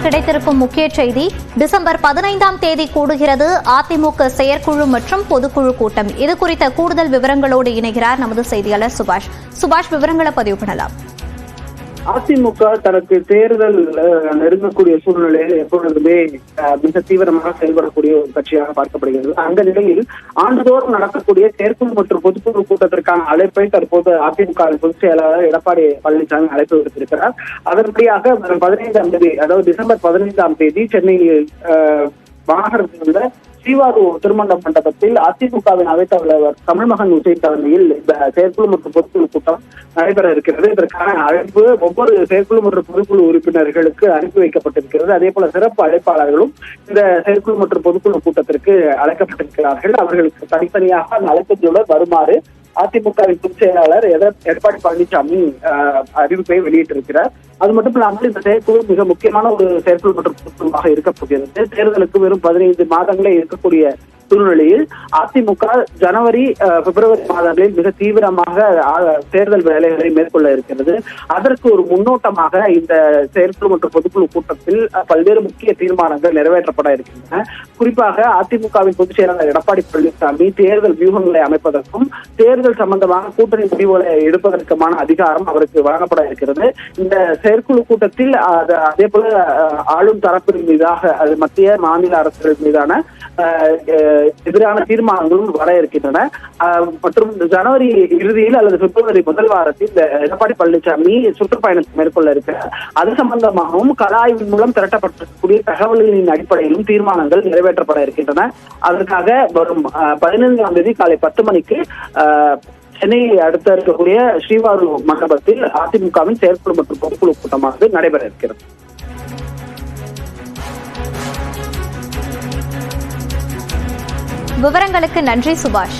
கிடைத்திருக்கும் முக்கிய செய்தி, டிசம்பர் 15ஆம் தேதி கூடுகிறது அதிமுக செயற்குழு மற்றும் பொதுக்குழு கூட்டம். இது குறித்த கூடுதல் விவரங்களோடு இணைகிறார் நமது செய்தியாளர் சுபாஷ். சுபாஷ், விவரங்களை பதிவு பண்ணலாம். அதிமுக தனக்கு தேர்தல் நெருங்கக்கூடிய சூழ்நிலையில் எப்பொழுதுமே மிக தீவிரமாக செயல்படக்கூடிய ஒரு கட்சியாக பார்க்கப்படுகிறது. அந்த நிலையில் ஆண்டுதோறும் நடக்கக்கூடிய செயற்குழு மற்றும் பொதுக்குழு கூட்டத்திற்கான அழைப்பை தற்போது அதிமுக பொதுச் செயலாளர் எடப்பாடி பழனிசாமி அழைப்பு விடுத்திருக்கிறார். அதன்படியாக 15ஆம் தேதி, அதாவது டிசம்பர் 15ஆம் தேதி சென்னையில் மாநகரத்தில் உள்ள ஸ்ரீவாரூர் திருமண மண்டபத்தில் அதிமுகவின் அவைத்தலைவர் தமிழ்மகன் உசேன் தலைமையில் இந்த செயற்குழு மற்றும் பொதுக்குழு கூட்டம் நடைபெற இருக்கிறது. இதற்கான அழைப்பு ஒவ்வொரு செயற்குழு மற்றும் பொதுக்குழு உறுப்பினர்களுக்கு அனுப்பி வைக்கப்பட்டிருக்கிறது. அதே போல சிறப்பு அழைப்பாளர்களும் இந்த செயற்குழு மற்றும் பொதுக்குழு கூட்டத்திற்கு அழைக்கப்பட்டிருக்கிறார்கள். அவர்களுக்கு தனித்தனியாக அந்த அழைப்புகளுடன் வருமாறு அதிமுகவின் பொதுச் செயலாளர் எடப்பாடி பழனிசாமி அறிவிப்பை வெளியிட்டிருக்கிறார். அது மட்டும் இல்லாமல் இந்த செயற்குழு மிக முக்கியமான ஒரு செயற்குழு மற்றும் பொதுக்குழுவாக இருக்கப் போகிறது. தேர்தலுக்கு வெறும் 15 மாதங்களே இருக்கக்கூடிய சூழ்நிலையில் அதிமுக ஜனவரி, பிப்ரவரி மாதங்களில் மிக தீவிரமாக தேர்தல் வேலைகளை மேற்கொள்ள இருக்கிறது. அதற்கு ஒரு முன்னோட்டமாக இந்த செயற்குழு மற்றும் பொதுக்குழு கூட்டத்தில் பல்வேறு முக்கிய தீர்மானங்கள் நிறைவேற்றப்பட இருக்கின்றன. குறிப்பாக அதிமுகவின் பொதுச் செயலாளர் எடப்பாடி பழனிசாமி தேர்தல் வியூகங்களை அமைப்பதற்கும் தேர்தல் சம்பந்தமாக கூட்டணி முடிவுகளை எடுப்பதற்குமான அதிகாரம் அவருக்கு வழங்கப்பட இருக்கிறது. இந்த செயற்குழு கூட்டத்தில் அதே போல ஆளும் தரப்பின் மீதாக, அது மத்திய மாநில அரசுகள் மீதான எதிரான தீர்மானங்களும் வர இருக்கின்றன. மற்றும் ஜனவரி இறுதியில் அல்லது பிப்ரவரி முதல் வாரத்தில் எடப்பாடி பழனிசாமி சுற்றுப்பயணத்தை மேற்கொள்ள இருக்கிறார். அது சம்பந்தமாகவும் கள ஆய்வின் மூலம் திரட்டப்பட்டிருக்கக்கூடிய தகவல்களின் அடிப்படையிலும் தீர்மானங்கள் நிறைவேற்றப்பட இருக்கின்றன. அதற்காக வரும் 15ஆம் தேதி காலை 10 மணிக்கு சென்னையை அடுத்த இருக்கக்கூடிய ஸ்ரீவாரூர் மண்டபத்தில் அதிமுகவின் செயற்குழு மற்றும் பொதுக்குழு கூட்டமானது நடைபெற இருக்கிறது. விவரங்களுக்கு நன்றி சுபாஷ்.